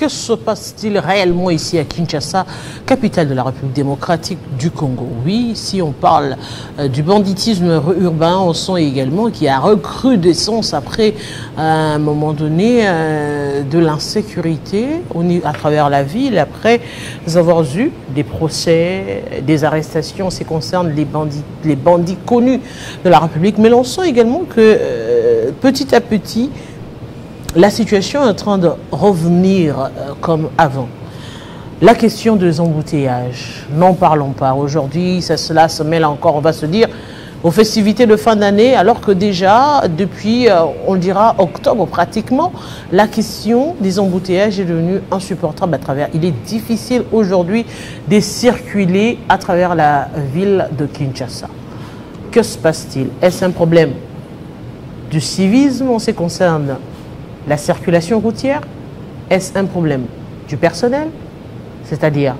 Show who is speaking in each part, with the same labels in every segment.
Speaker 1: que se passe-t-il réellement ici à Kinshasa, capitale de la République démocratique du Congo? Oui, si on parle du banditisme urbain, on sent également qu'il y a recrudescence après, à un moment donné, de l'insécurité à travers la ville, après avoir eu des procès, des arrestations, ce qui concerne les bandits connus de la République. Mais l'on sent également que petit à petit, la situation est en train de revenir comme avant. La question des embouteillages, n'en parlons pas. Aujourd'hui, cela se mêle encore, on va se dire, aux festivités de fin d'année, alors que déjà, depuis, on dira octobre pratiquement, la question des embouteillages est devenue insupportable à travers. Il est difficile aujourd'hui de circuler à travers la ville de Kinshasa. Que se passe-t-il? Est-ce un problème du civisme en ce qui concerne la circulation routière? Est-ce un problème du personnel, c'est-à-dire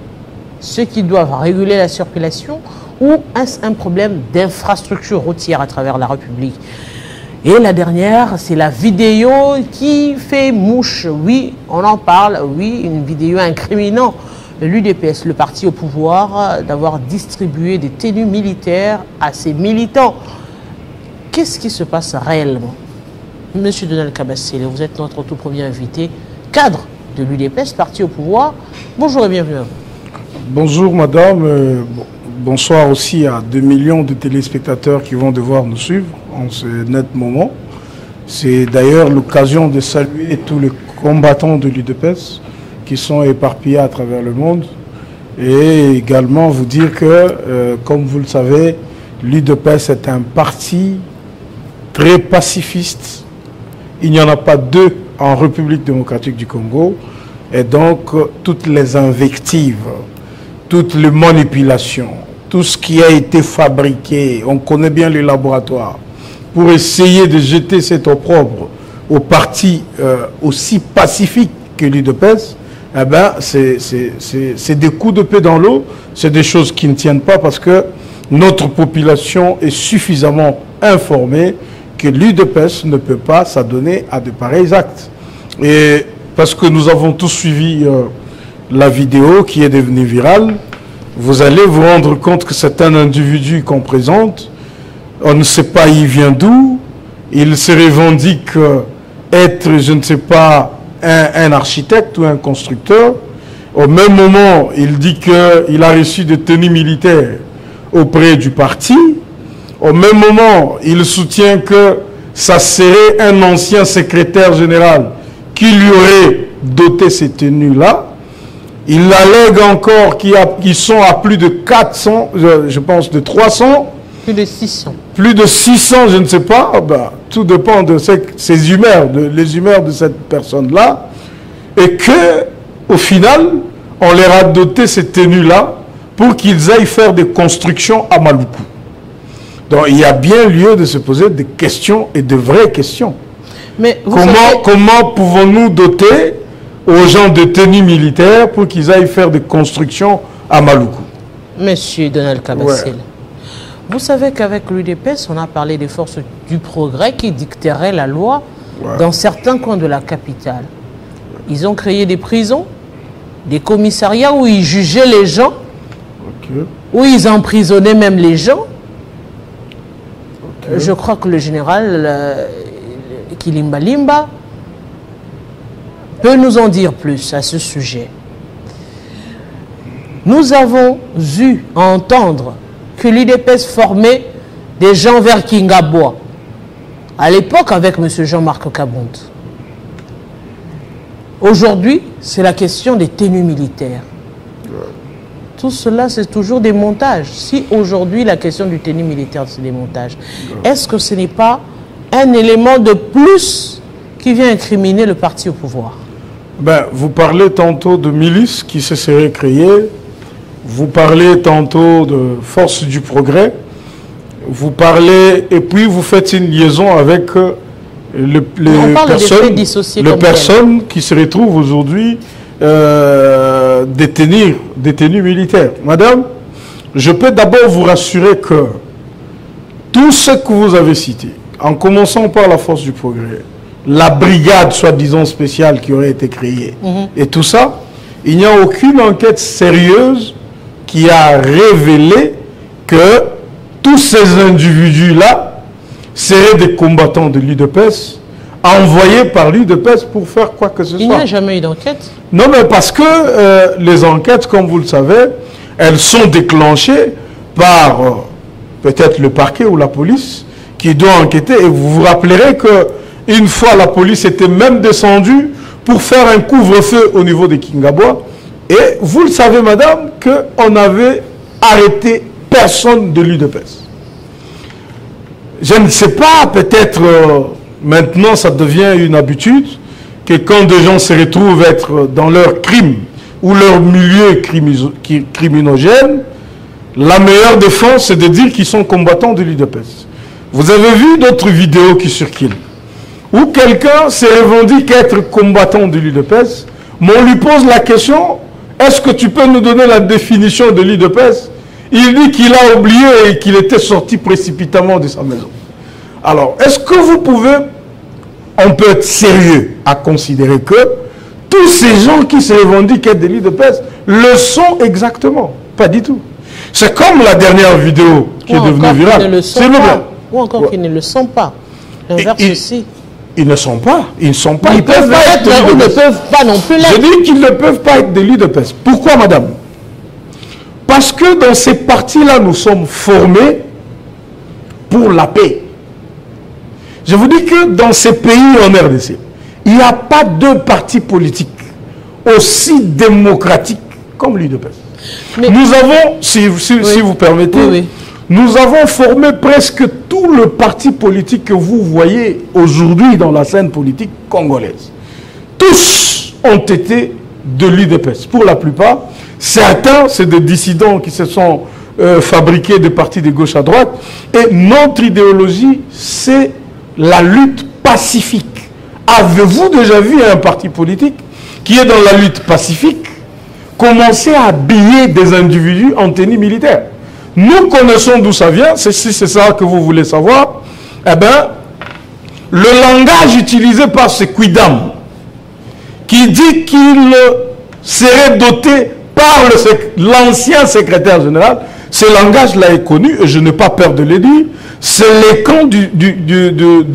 Speaker 1: ceux qui doivent réguler la circulation, ou est-ce un problème d'infrastructure routière à travers la République? Et la dernière, c'est la vidéo qui fait mouche. Oui, on en parle, oui, une vidéo incriminant l'UDPS, le parti au pouvoir, d'avoir distribué des tenues militaires à ses militants. Qu'est-ce qui se passe réellement? Monsieur Donald Kabasele, vous êtes notre tout premier invité, cadre de l'UDPS, parti au pouvoir. Bonjour et bienvenue à vous.
Speaker 2: Bonjour madame, bonsoir aussi à 2 millions de téléspectateurs qui vont devoir nous suivre en ce net moment. C'est d'ailleurs l'occasion de saluer tous les combattants de l'UDPS qui sont éparpillés à travers le monde et également vous dire que, comme vous le savez, l'UDPS est un parti très pacifiste. Il n'y en a pas deux en République démocratique du Congo. Et donc, toutes les invectives, toutes les manipulations, tout ce qui a été fabriqué, on connaît bien les laboratoires, pour essayer de jeter cet opprobre au parti aussi pacifique que l'UDPS, eh ben, c'est des coups de paix dans l'eau, c'est des choses qui ne tiennent pas parce que notre population est suffisamment informée que l'UDPS ne peut pas s'adonner à de pareils actes. Et parce que nous avons tous suivi la vidéo qui est devenue virale, vous allez vous rendre compte que c'est un individu qu'on présente, on ne sait pas il vient d'où, il se revendique être, je ne sais pas, un architecte ou un constructeur. Au même moment, il dit qu'il a reçu des tenues militaires auprès du parti. Au même moment, il soutient que ça serait un ancien secrétaire général qui lui aurait doté ces tenues-là. Il allègue encore qu'ils sont à plus de 400, je pense de 300.
Speaker 1: Plus de 600. Plus
Speaker 2: de 600, je ne sais pas. Ben, tout dépend de ces humeurs, les humeurs de cette personne-là. Et que, au final, on leur a doté ces tenues-là pour qu'ils aillent faire des constructions à Maluku. Donc il y a bien lieu de se poser des questions et de vraies questions. Mais comment pouvons-nous doter aux gens de tenues militaires pour qu'ils aillent faire des constructions à Maluku?
Speaker 1: Monsieur Donald Kabasele, vous savez qu'avec l'UDPS, on a parlé des forces du progrès qui dicteraient la loi dans certains coins de la capitale. Ils ont créé des prisons, des commissariats où ils jugeaient les gens, où ils emprisonnaient même les gens. Je crois que le général Kilimba Limba peut nous en dire plus à ce sujet. Nous avons eu à entendre que l'UDPS formait des gens vers Kingaboa, à l'époque avec M. Jean-Marc Kabonde. Aujourd'hui, c'est la question des tenues militaires. Tout cela, c'est toujours des montages. Si aujourd'hui, la question du tenue militaire, c'est des montages, est-ce que ce n'est pas un élément de plus qui vient incriminer le parti au pouvoir?
Speaker 2: Ben, vous parlez tantôt de milices qui se seraient créées, vous parlez tantôt de forces du progrès, vous parlez, et puis vous faites une liaison avec les personnes qui se retrouvent aujourd'hui détenus militaires. Madame, je peux d'abord vous rassurer que tout ce que vous avez cité, en commençant par la force du progrès, la brigade soi-disant spéciale qui aurait été créée et tout ça, il n'y a aucune enquête sérieuse qui a révélé que tous ces individus-là seraient des combattants de l'UDPS envoyés par l'UDPS pour faire quoi que ce soit.
Speaker 1: Il n'y a jamais eu d'enquête?
Speaker 2: Non, mais parce que les enquêtes, comme vous le savez, elles sont déclenchées par peut-être le parquet ou la police qui doit enquêter. Et vous vous rappellerez qu'une fois, la police était même descendue pour faire un couvre-feu au niveau de Kingabois. Et vous le savez, madame, qu'on avait arrêté personne de l'UDPS. Je ne sais pas, peut-être maintenant ça devient une habitude que quand des gens se retrouvent être dans leur crime ou leur milieu criminogène, la meilleure défense c'est de dire qu'ils sont combattants de l'UDPS. Vous avez vu d'autres vidéos qui circulent où quelqu'un se revendique être combattant de l'UDPS, mais on lui pose la question: est-ce que tu peux nous donner la définition de l'UDPS? Il dit qu'il a oublié et qu'il était sorti précipitamment de sa maison. Alors, est-ce que vous pouvez, on peut être sérieux à considérer que tous ces gens qui se revendiquent être de l'UDPS le sont exactement? Pas du tout. C'est comme la dernière vidéo qui est devenue virale.
Speaker 1: Ou encore qu'ils ne le sont pas. L'inverse aussi.
Speaker 2: Ils ne sont pas. Ils ne sont pas.
Speaker 1: Ils peuvent pas être, ou ne peuvent pas non plus l'être.
Speaker 2: Je dis qu'ils ne peuvent pas être de l'UDPS. Pourquoi, madame? Parce que dans ces partis-là, nous sommes formés pour la paix. Je vous dis que dans ces pays en RDC, il n'y a pas deux partis politiques aussi démocratiques comme l'UDPS. Nous avons, si vous permettez, nous avons formé presque tout le parti politique que vous voyez aujourd'hui dans la scène politique congolaise. Tous ont été de l'UDPS, pour la plupart. Certains, c'est des dissidents qui se sont fabriqués des partis de gauche à droite. Et notre idéologie, c'est la lutte pacifique. Avez-vous déjà vu un parti politique qui est dans la lutte pacifique commencer à habiller des individus en tenue militaire? Nous connaissons d'où ça vient, c'est ça que vous voulez savoir. Eh bien, le langage utilisé par ce Quidam, qui dit qu'il serait doté par l'ancien secrétaire général, ce langage-là est connu, et je n'ai pas peur de le dire, c'est les camps de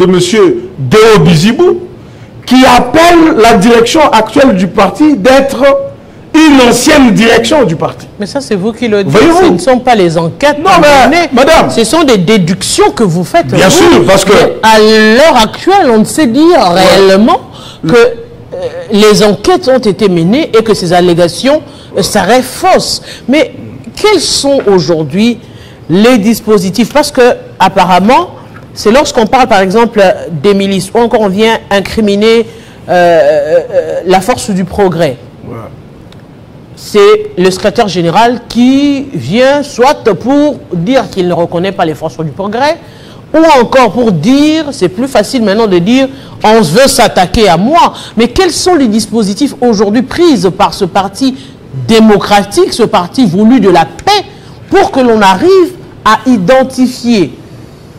Speaker 2: M. Deo Bizibou, qui appelle la direction actuelle du parti d'être une ancienne direction du parti.
Speaker 1: Mais ça, c'est vous qui le dites. Ce ne sont pas les enquêtes.
Speaker 2: Non, mais, madame,
Speaker 1: ce sont des déductions que vous faites.
Speaker 2: Bien sûr, parce que...
Speaker 1: à l'heure actuelle, on ne sait dire réellement que les enquêtes ont été menées et que ces allégations seraient fausses. Mais quels sont aujourd'hui les dispositifs? Parce que, apparemment, c'est lorsqu'on parle, par exemple, des milices, ou encore on vient incriminer la force du progrès. Ouais. C'est le secrétaire général qui vient soit pour dire qu'il ne reconnaît pas les forces du progrès, ou encore pour dire, c'est plus facile maintenant de dire, on veut s'attaquer à moi. Mais quels sont les dispositifs aujourd'hui pris par ce parti démocratique, ce parti voulu de la paix, pour que l'on arrive à identifier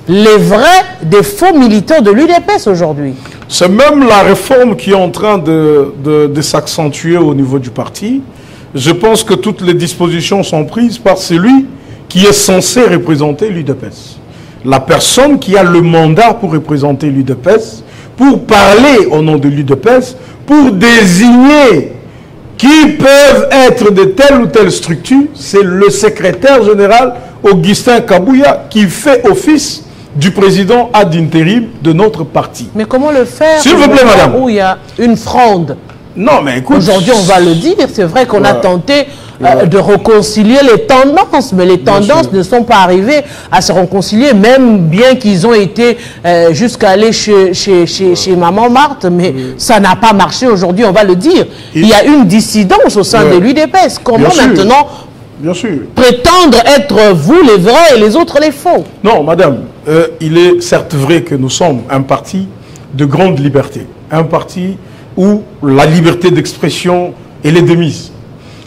Speaker 1: les vrais des faux militants de l'UDPS aujourd'hui?
Speaker 2: C'est même la réforme qui est en train de s'accentuer au niveau du parti. Je pense que toutes les dispositions sont prises par celui qui est censé représenter l'UDPS. La personne qui a le mandat pour représenter l'UDPS, pour parler au nom de l'UDPS, pour désigner qui peuvent être de telle ou telle structure, c'est le secrétaire général Augustin Kabouya qui fait office du président ad intérim de notre parti.
Speaker 1: Mais comment le faire?
Speaker 2: S'il vous plaît, madame.
Speaker 1: Où il y a une fronde.
Speaker 2: Non, mais écoute...
Speaker 1: Aujourd'hui, on va le dire, c'est vrai qu'on a tenté de réconcilier les tendances, mais les tendances ne sont pas arrivées à se réconcilier, même bien qu'ils ont été jusqu'à aller chez Maman Marthe, mais ça n'a pas marché aujourd'hui, on va le dire. Il y a une dissidence au sein de l'UDPS. Comment maintenant prétendre être vous les vrais et les autres les faux?
Speaker 2: Non, madame, il est certes vrai que nous sommes un parti de grande liberté, un parti où la liberté d'expression est de mise.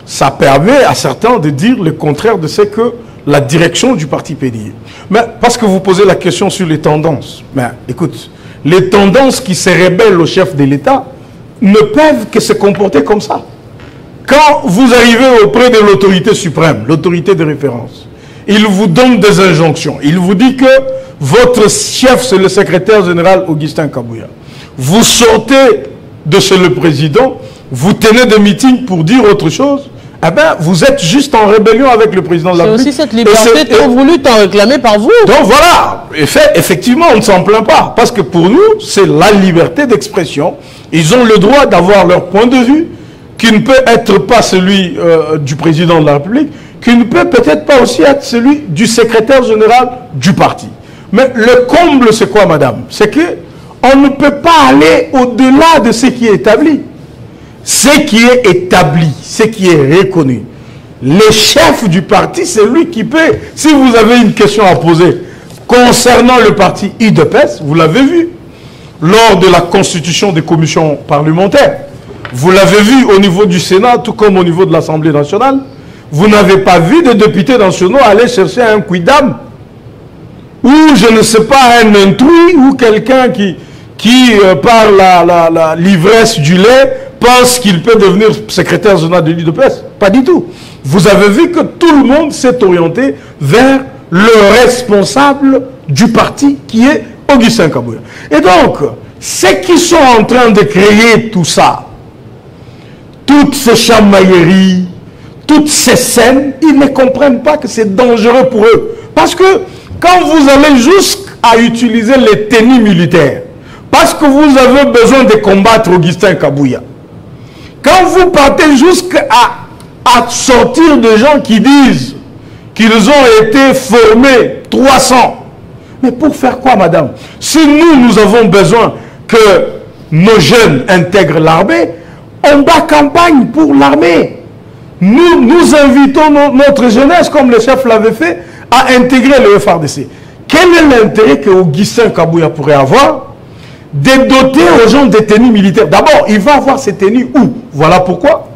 Speaker 2: Ça permet à certains de dire le contraire de ce que la direction du parti PDI. Mais parce que vous posez la question sur les tendances. Mais écoute, les tendances qui se rebellent au chef de l'État ne peuvent que se comporter comme ça. Quand vous arrivez auprès de l'autorité suprême, l'autorité de référence, il vous donne des injonctions. Il vous dit que votre chef, c'est le secrétaire général Augustin Kabouya. Vous sortez de chez le président, vous tenez des meetings pour dire autre chose. Eh bien, vous êtes juste en rébellion avec le président de la République.
Speaker 1: C'est aussi cette liberté trop voulue, tant réclamée par vous.
Speaker 2: Donc voilà, effectivement, on ne s'en plaint pas. Parce que pour nous, c'est la liberté d'expression. Ils ont le droit d'avoir leur point de vue, qui ne peut être pas celui du président de la République, qui ne peut peut-être pas aussi être celui du secrétaire général du parti. Mais le comble, c'est quoi, madame? C'est qu'on ne peut pas aller au-delà de ce qui est établi. Ce qui est établi, ce qui est reconnu. Le chef du parti, c'est lui qui peut. Si vous avez une question à poser concernant le parti UDPS, vous l'avez vu lors de la constitution des commissions parlementaires. Vous l'avez vu au niveau du Sénat, tout comme au niveau de l'Assemblée nationale. Vous n'avez pas vu de députés nationaux aller chercher un quidam ou, je ne sais pas, un intrus ou quelqu'un qui par l'ivresse du lait, pense qu'il peut devenir secrétaire général de l'UDPS. Pas du tout. Vous avez vu que tout le monde s'est orienté vers le responsable du parti qui est Augustin Kabouya. Et donc, ceux qui sont en train de créer tout ça, toutes ces chamailleries, toutes ces scènes, ils ne comprennent pas que c'est dangereux pour eux. Parce que quand vous allez jusqu'à utiliser les tenues militaires, parce que vous avez besoin de combattre Augustin Kabouya, quand vous partez jusqu'à sortir de gens qui disent qu'ils ont été formés 300, mais pour faire quoi, madame? Si nous avons besoin que nos jeunes intègrent l'armée, on bat campagne pour l'armée. Nous invitons notre jeunesse, comme le chef l'avait fait, à intégrer le FARDC. Quel est l'intérêt que Augustin Kabouya pourrait avoir de doter aux gens des tenues militaires? D'abord, il va avoir ces tenues où? Voilà pourquoi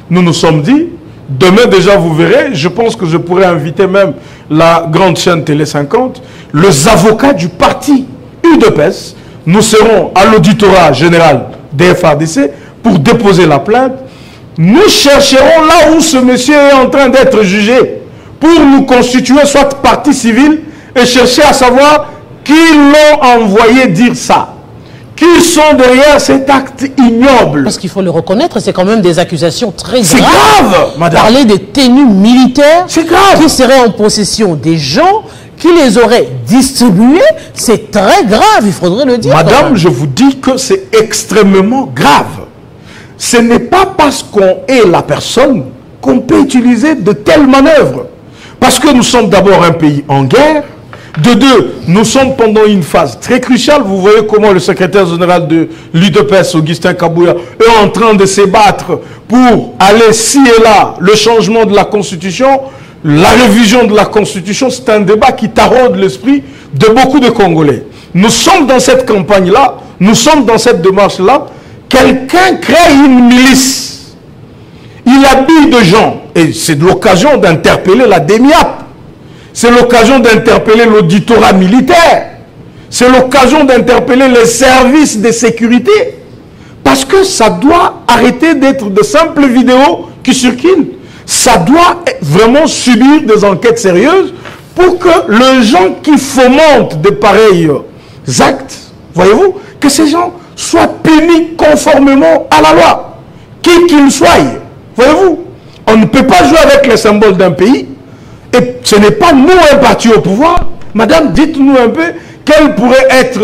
Speaker 2: nous nous sommes dit, demain déjà vous verrez, je pense que je pourrais inviter même la grande chaîne Télé 50, les avocats du parti UDPS, nous serons à l'auditorat général des FARDC pour déposer la plainte. Nous chercherons là où ce monsieur est en train d'être jugé pour nous constituer soit partie civile et chercher à savoir qui l'ont envoyé dire ça. Qui sont derrière cet acte ignoble?
Speaker 1: Parce qu'il faut le reconnaître, c'est quand même des accusations très graves.
Speaker 2: C'est grave, madame.
Speaker 1: Parler des tenues militaires qui seraient en possession des gens qui les auraient distribuées, c'est très grave, il faudrait le dire.
Speaker 2: Madame, je vous dis que c'est extrêmement grave. Ce n'est pas parce qu'on est la personne qu'on peut utiliser de telles manœuvres. Parce que nous sommes d'abord un pays en guerre. De deux, nous sommes pendant une phase très cruciale. Vous voyez comment le secrétaire général de l'UDPS, Augustin Kabouya, est en train de se battre pour aller ci et là, le changement de la Constitution, la révision de la Constitution. C'est un débat qui taraude l'esprit de beaucoup de Congolais. Nous sommes dans cette campagne-là, nous sommes dans cette démarche-là. Quelqu'un crée une milice. Il habille des gens. Et c'est l'occasion d'interpeller la DEMIAP. C'est l'occasion d'interpeller l'auditorat militaire. C'est l'occasion d'interpeller les services de sécurité. Parce que ça doit arrêter d'être de simples vidéos qui circulent. Ça doit vraiment subir des enquêtes sérieuses pour que les gens qui fomentent de pareils actes, voyez-vous, que ces gens soient punis conformément à la loi, qui qu'ils soient. Voyez-vous, on ne peut pas jouer avec les symboles d'un pays. Et ce n'est pas nous un parti au pouvoir. Madame, dites-nous un peu quel pourrait être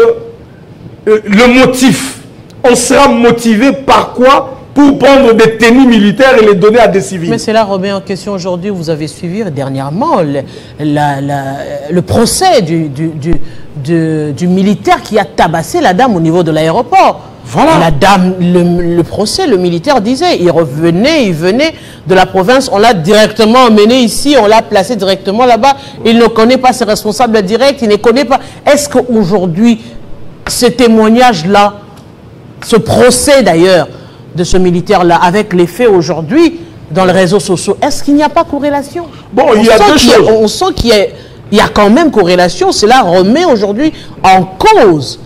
Speaker 2: le motif. On sera motivé par quoi pour prendre des tenues militaires et les donner à des civils?
Speaker 1: Mais c'est là, remet en question aujourd'hui. Vous avez suivi dernièrement le procès du militaire qui a tabassé la dame au niveau de l'aéroport.
Speaker 2: Voilà.
Speaker 1: La dame, le procès, le militaire disait, il venait de la province, on l'a directement emmené ici, on l'a placé directement là-bas, il ne connaît pas ses responsables directs, il ne connaît pas. Est-ce qu'aujourd'hui, ce témoignage-là, ce procès d'ailleurs, de ce militaire-là, avec les faits aujourd'hui, dans les réseaux sociaux. Est-ce qu'il n'y a pas corrélation?
Speaker 2: Bon, il y a deux choses.
Speaker 1: On sent qu'il y a quand même corrélation. Cela remet aujourd'hui en cause.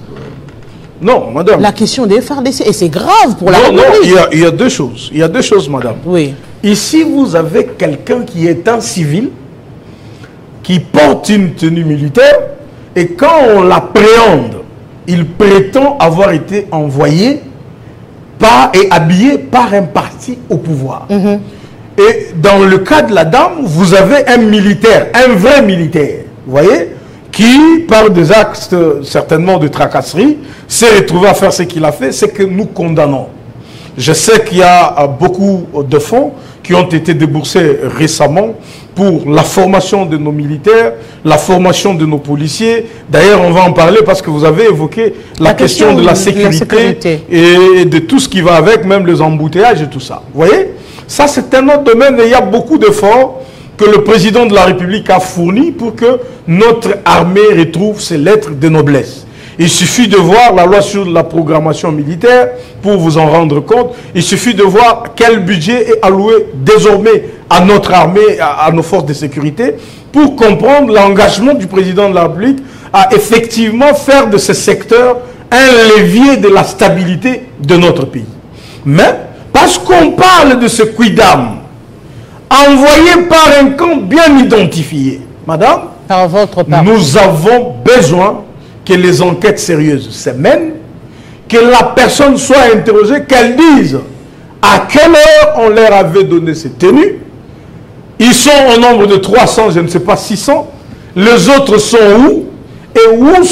Speaker 2: Non, madame.
Speaker 1: La question des FARDC. Et c'est grave pour la République.
Speaker 2: Non, il y a deux choses. Il y a deux choses, madame.
Speaker 1: Oui.
Speaker 2: Ici, vous avez quelqu'un qui est un civil, qui porte une tenue militaire, et quand on l'appréhende, il prétend avoir été envoyé et habillé par un parti au pouvoir. Et dans le cas de la dame, vous avez un militaire, un vrai militaire, vous voyez, qui, par des actes certainement de tracasserie, s'est retrouvé à faire ce qu'il a fait, c'est que nous condamnons. Je sais qu'il y a beaucoup de fonds qui ont été déboursés récemment pour la formation de nos militaires, la formation de nos policiers. D'ailleurs, on va en parler parce que vous avez évoqué la question de la sécurité et de tout ce qui va avec, même les embouteillages et tout ça. Vous voyez? Ça, c'est un autre domaine et il y a beaucoup d'efforts que le président de la République a fournis pour que notre armée retrouve ses lettres de noblesse. Il suffit de voir la loi sur la programmation militaire pour vous en rendre compte. Il suffit de voir quel budget est alloué désormais à notre armée, à nos forces de sécurité, pour comprendre l'engagement du président de la République à effectivement faire de ce secteur un levier de la stabilité de notre pays. Mais, parce qu'on parle de ce quidam, envoyé par un camp bien identifié, madame,
Speaker 1: par votre part,
Speaker 2: nous avons besoin que les enquêtes sérieuses se mènent, que la personne soit interrogée, qu'elle dise à quelle heure on leur avait donné ces tenues. Ils sont au nombre de 300, je ne sais pas, 600. Les autres sont où? Et où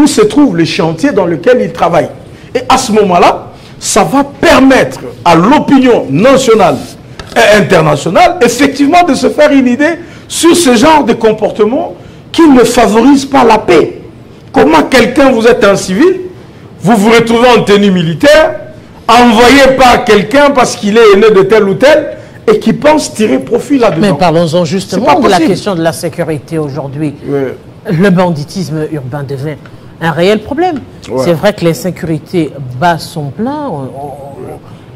Speaker 2: se trouvent les chantiers dans lesquels ils travaillent? Et à ce moment-là, ça va permettre à l'opinion nationale et internationale, effectivement, de se faire une idée sur ce genre de comportement qui ne favorise pas la paix. Comment quelqu'un, vous êtes un civil, vous vous retrouvez en tenue militaire, envoyé par quelqu'un parce qu'il est aîné de tel ou tel, et qui pense tirer profit là-dedans.
Speaker 1: Mais parlons-en justement de la question de la sécurité aujourd'hui.
Speaker 2: Oui.
Speaker 1: Le banditisme urbain devient un réel problème.
Speaker 2: Ouais.
Speaker 1: C'est vrai que l'insécurité bat son plein.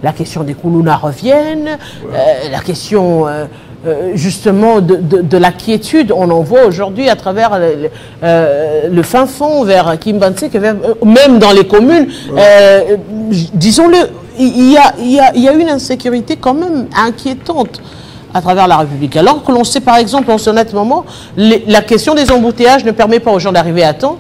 Speaker 1: La question des Koulouna reviennent. La question justement de la quiétude, on en voit aujourd'hui à travers le fin fond vers Kimbanse, même dans les communes. Disons-le, il y a une insécurité quand même inquiétante à travers la République. Alors que l'on sait par exemple en ce net moment, la question des embouteillages ne permet pas aux gens d'arriver à temps.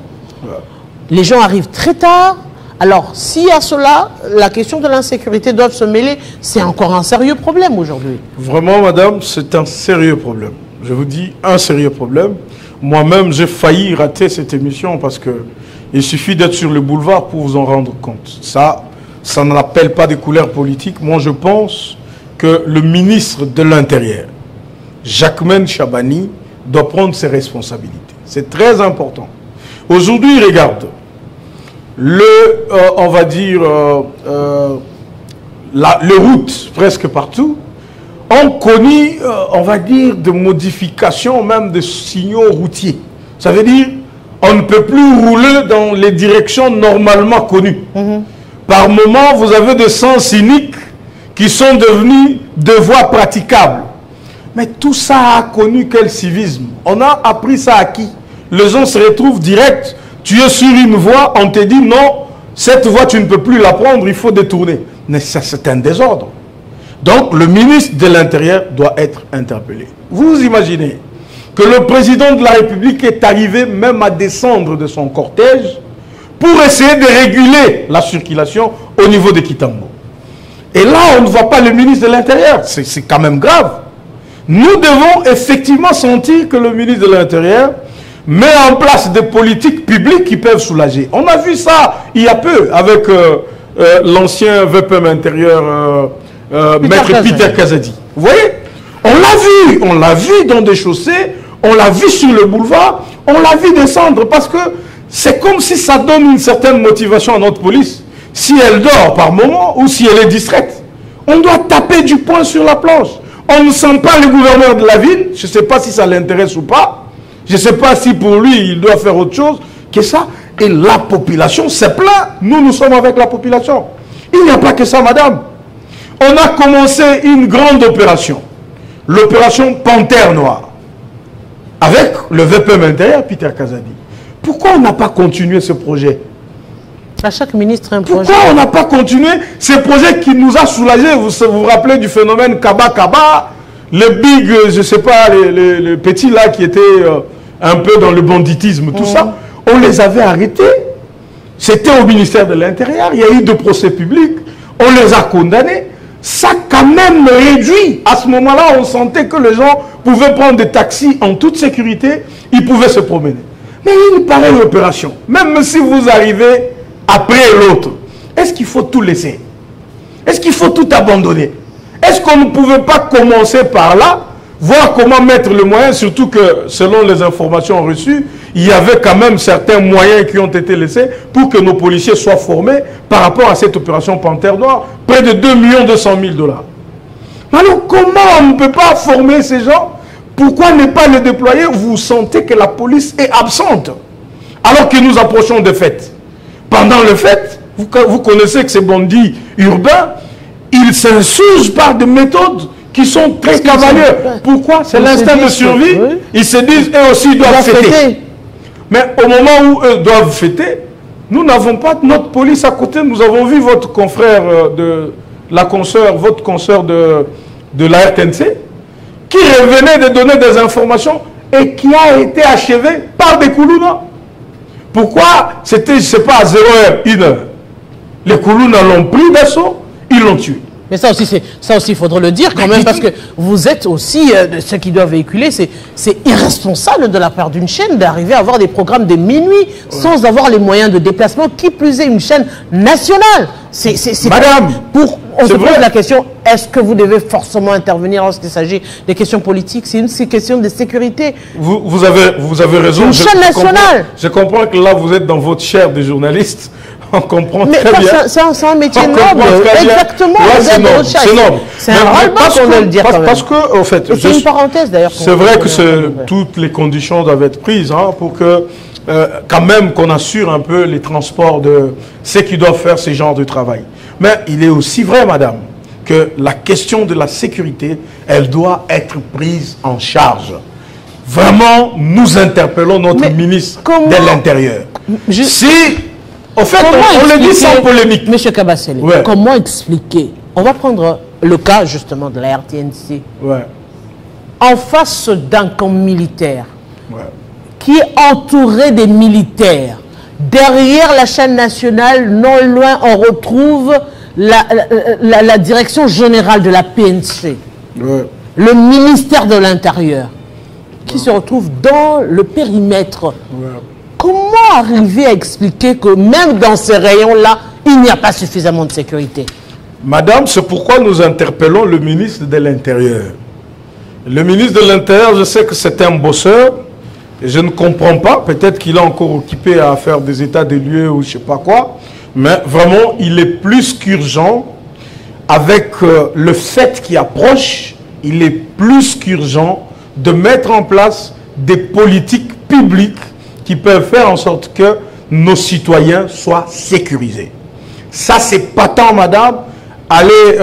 Speaker 1: Les gens arrivent très tard. Alors, si à cela, la question de l'insécurité doit se mêler, c'est encore un sérieux problème aujourd'hui.
Speaker 2: Vraiment, madame, c'est un sérieux problème. Je vous dis, un sérieux problème. Moi-même, j'ai failli rater cette émission parce que il suffit d'être sur le boulevard pour vous en rendre compte. Ça n'appelle pas des couleurs politiques. Moi, je pense que le ministre de l'Intérieur, Jacquemain Chabani, doit prendre ses responsabilités. C'est très important. Aujourd'hui, regarde, on va dire, les routes presque partout ont connu, on va dire, des modifications même de signaux routiers. Ça veut dire, on ne peut plus rouler dans les directions normalement connues. Par moment, vous avez des sens uniques qui sont devenus des voies praticables. Mais tout ça a connu quel civisme? On a appris ça à qui? Les gens se retrouvent direct. Tu es sur une voie, on te dit non, cette voie tu ne peux plus la prendre, il faut détourner. Mais ça c'est un désordre. Donc le ministre de l'Intérieur doit être interpellé. Vous imaginez que le président de la République est arrivé même à descendre de son cortège pour essayer de réguler la circulation au niveau de Kitambo. Et là on ne voit pas le ministre de l'Intérieur, c'est quand même grave. Nous devons effectivement sentir que le ministre de l'Intérieur met en place des politiques publiques qui peuvent soulager. On a vu ça il y a peu avec l'ancien VPM intérieur, Maître Peter Kazadi. Vous voyez? On l'a vu dans des chaussées, on l'a vu sur le boulevard, on l'a vu descendre parce que c'est comme si ça donne une certaine motivation à notre police. Si elle dort par moment ou si elle est distraite, on doit taper du poing sur la planche. On ne sent pas le gouverneur de la ville, je ne sais pas si ça l'intéresse ou pas. Je ne sais pas si pour lui, il doit faire autre chose que ça. Et la population se plaint. Nous sommes avec la population. Il n'y a pas que ça, madame. on a commencé une grande opération, l'opération Panthère Noire, avec le VPM intérieur, Peter Kazadi. Pourquoi on n'a pas continué ce projet?
Speaker 1: À chaque ministre un projet.
Speaker 2: Pourquoi on n'a pas continué ce projet qui nous a soulagés? Vous vous rappelez du phénomène Kaba, le big, je ne sais pas, les petits là qui étaient un peu dans le banditisme, tout ça. On les avait arrêtés. C'était au ministère de l'Intérieur. Il y a eu de procès publics. On les a condamnés. Ça a quand même réduit. À ce moment-là, on sentait que les gens pouvaient prendre des taxis en toute sécurité. Ils pouvaient se promener. Mais une pareille opération, même si vous arrivez après l'autre, est-ce qu'il faut tout laisser? Est-ce qu'il faut tout abandonner? Est-ce qu'on ne pouvait pas commencer par là, voir comment mettre le moyen, surtout que selon les informations reçues, il y avait quand même certains moyens qui ont été laissés pour que nos policiers soient formés par rapport à cette opération Panthère Noire, près de 2 200 000 $. Alors comment on ne peut pas former ces gens? Pourquoi ne pas les déployer? Vous sentez que la police est absente, alors que nous approchons des fêtes. Pendant les fêtes, vous connaissez que ces bandits urbains, ils s'insurgent par des méthodes qui sont très cavalières. Pourquoi? C'est l'instinct de survie. Oui. Ils se disent, eux aussi, ils doivent fêter. Mais au moment où eux doivent fêter, nous n'avons pas notre police à côté. Nous avons vu votre confrère de la consoeur, votre consoeur de la RTNC, qui revenait de donner des informations et qui a été achevé par des Koulouna. Pourquoi? C'était, je ne sais pas, à 0h, 1h. Les Koulouna l'ont pris d'assaut, ils l'ont tué.
Speaker 1: Mais ça aussi, il faudrait le dire quand même, parce que vous êtes aussi, ceux qui doivent véhiculer, c'est irresponsable de la part d'une chaîne d'arriver à avoir des programmes de minuit sans avoir les moyens de déplacement, qui plus est une chaîne nationale.
Speaker 2: Madame,
Speaker 1: on se pose la question, est-ce que vous devez forcément intervenir lorsqu'il s'agit des questions politiques? C'est une question de sécurité.
Speaker 2: Vous avez raison.
Speaker 1: Une chaîne nationale.
Speaker 2: Je comprends que là, vous êtes dans votre chair de journaliste. On comprend très bien.
Speaker 1: C'est un métier noble. Exactement.
Speaker 2: C'est noble.
Speaker 1: C'est un ras-le-bas qu'on doit le dire.
Speaker 2: Parce que, en fait,
Speaker 1: c'est une parenthèse d'ailleurs.
Speaker 2: C'est vrai que toutes les conditions doivent être prises pour que, quand même, qu'on assure un peu les transports de ceux qui doivent faire ce genre de travail. Mais il est aussi vrai, madame, que la question de la sécurité, elle doit être prise en charge. Vraiment, nous interpellons notre ministre de l'Intérieur. En fait, on le dit sans polémique.
Speaker 1: Monsieur Kabasele, comment expliquer? On va prendre le cas justement de la RTNC. En face d'un camp militaire qui est entouré des militaires. Derrière la chaîne nationale, non loin, on retrouve la direction générale de la PNC. Le ministère de l'Intérieur qui se retrouve dans le périmètre. Comment arriver à expliquer que même dans ces rayons-là, il n'y a pas suffisamment de sécurité?
Speaker 2: Madame, c'est pourquoi nous interpellons le ministre de l'Intérieur. Le ministre de l'Intérieur, je sais que c'est un bosseur, et je ne comprends pas, peut-être qu'il est encore occupé à faire des états des lieux ou je ne sais pas quoi, mais vraiment, il est plus qu'urgent, avec le fait qui approche, il est plus qu'urgent de mettre en place des politiques publiques qui peuvent faire en sorte que nos citoyens soient sécurisés. Ça, c'est pas tant, madame. Allez,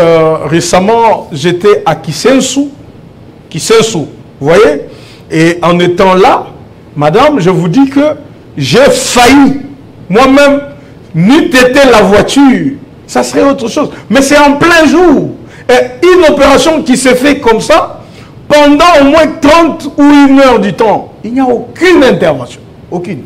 Speaker 2: récemment, j'étais à Kisensu, vous voyez? Et en étant là, madame, je vous dis que j'ai failli, moi-même, n'eût été la voiture, ça serait autre chose. Mais c'est en plein jour. Et une opération qui s'est faite comme ça, pendant au moins 30 ou 1 heure du temps, il n'y a aucune intervention. Aucune.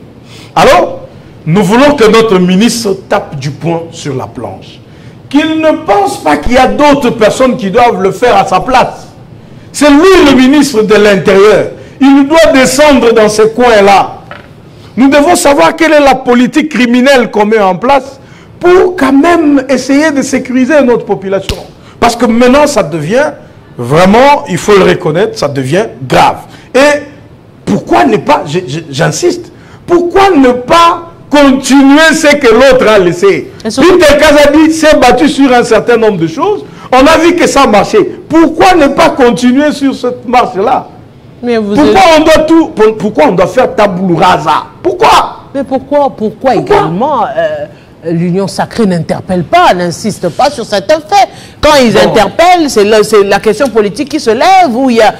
Speaker 2: Alors, nous voulons que notre ministre tape du poing sur la planche. Qu'il ne pense pas qu'il y a d'autres personnes qui doivent le faire à sa place. C'est lui le ministre de l'Intérieur. Il doit descendre dans ces coins-là. Nous devons savoir quelle est la politique criminelle qu'on met en place pour quand même essayer de sécuriser notre population. Parce que maintenant, ça devient vraiment, il faut le reconnaître, ça devient grave. Et pourquoi ne pas, j'insiste, pourquoi ne pas continuer ce que l'autre a laissé? Peter Kazadi s'est battu sur un certain nombre de choses. On a vu que ça marchait. Pourquoi ne pas continuer sur cette marche-là? Pourquoi on doit faire tabou rasa? Pourquoi?
Speaker 1: Mais pourquoi également l'Union sacrée n'interpelle pas, n'insiste pas sur certains faits. Quand ils interpellent, c'est la question politique qui se lève, où il y a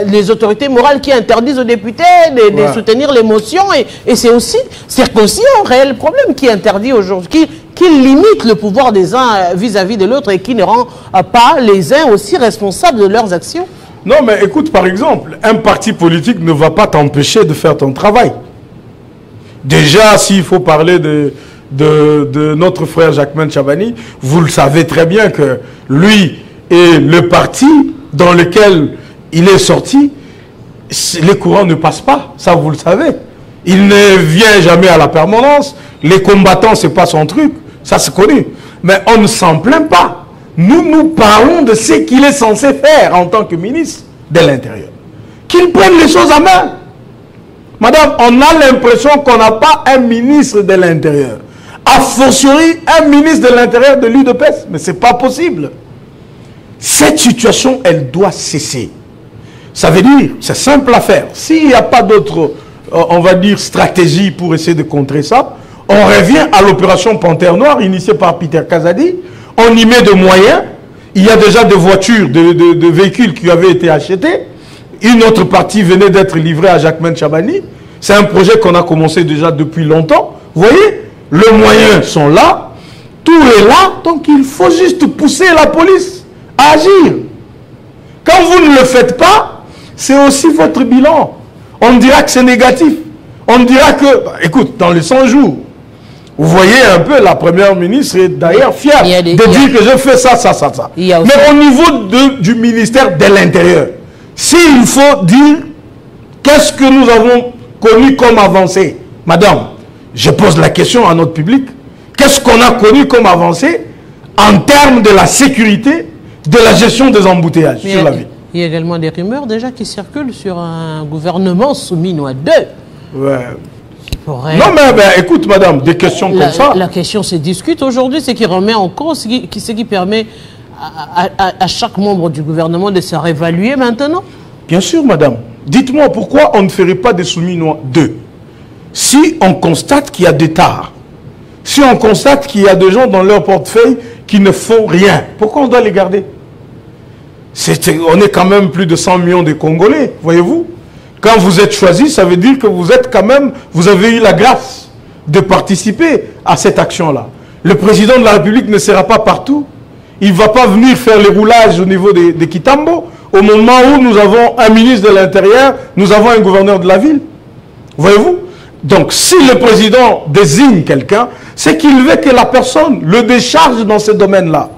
Speaker 1: les autorités morales qui interdisent aux députés de soutenir les motions, et c'est aussi un réel problème qui interdit aujourd'hui, qui limite le pouvoir des uns vis-à-vis de l'autre et qui ne rend pas les uns aussi responsables de leurs actions.
Speaker 2: Non, mais écoute, par exemple, un parti politique ne va pas t'empêcher de faire ton travail. Déjà, s'il faut parler de notre frère Jacquemain Chabani, vous le savez très bien que lui et le parti dans lequel il est sorti, les courants ne passent pas, ça vous le savez. Il ne vient jamais à la permanence, les combattants, c'est pas son truc, ça c'est connu. Mais on ne s'en plaint pas. Nous parlons de ce qu'il est censé faire en tant que ministre de l'Intérieur. Qu'il prenne les choses en main. Madame, on a l'impression qu'on n'a pas un ministre de l'Intérieur. A fortiori, un ministre de l'Intérieur de l'UDPS. Mais ce n'est pas possible. Cette situation, elle doit cesser. Ça veut dire, c'est simple à faire. S'il n'y a pas d'autre, on va dire, stratégie pour essayer de contrer ça, on revient à l'opération Panthère Noire, initiée par Peter Kazadi. On y met des moyens. Il y a déjà des voitures, de véhicules qui avaient été achetés. Une autre partie venait d'être livrée à Jacquemain Chabani. C'est un projet qu'on a commencé déjà depuis longtemps. Vous voyez, les moyens sont là. Tout est là. Donc il faut juste pousser la police à agir. Quand vous ne le faites pas, c'est aussi votre bilan. On dira que c'est négatif. On dira que, écoute, dans les 100 jours, vous voyez un peu, la première ministre est d'ailleurs fière de dire que je fais ça. Mais au niveau du ministère de l'Intérieur, s'il faut dire qu'est-ce que nous avons connu comme avancée, madame, je pose la question à notre public, qu'est-ce qu'on a connu comme avancée en termes de la sécurité, de la gestion des embouteillages sur la ville?
Speaker 1: Il y a également des rumeurs déjà qui circulent sur un gouvernement soumis à deux.
Speaker 2: Ouais. Non, mais écoute, madame, des questions comme ça.
Speaker 1: La question se discute aujourd'hui, c'est qui remet en cause, ce qui permet à chaque membre du gouvernement de se réévaluer maintenant.
Speaker 2: Bien sûr, madame. Dites-moi pourquoi on ne ferait pas des soumis 2. Si on constate qu'il y a des tares, si on constate qu'il y a des gens dans leur portefeuille qui ne font rien, pourquoi on doit les garder? On est quand même plus de 100 millions de Congolais, voyez-vous? Quand vous êtes choisi, ça veut dire que vous êtes quand même, vous avez eu la grâce de participer à cette action-là. Le président de la République ne sera pas partout. Il ne va pas venir faire les roulages au niveau de Kitambo, au moment où nous avons un ministre de l'Intérieur, nous avons un gouverneur de la ville. Voyez-vous? Donc, si le président désigne quelqu'un, c'est qu'il veut que la personne le décharge dans ce domaine-là.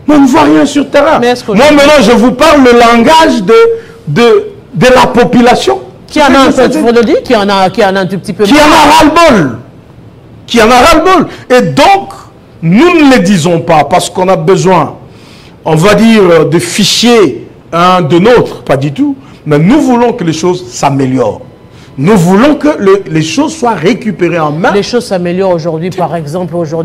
Speaker 2: Mais on ne voit rien sur le terrain. Moi, maintenant, je vous parle le langage de la population.
Speaker 1: Qui en a un peu, il faut le dire, qui en a un tout petit peu.
Speaker 2: Qui en a ras-le-bol. Qui en a ras-le-bol. Et donc, nous ne le disons pas parce qu'on a besoin, on va dire, de fichiers de nôtres, pas du tout. Mais nous voulons que les choses s'améliorent. Nous voulons que les choses soient récupérées en main.
Speaker 1: Les choses s'améliorent aujourd'hui, par exemple, aujourd'hui.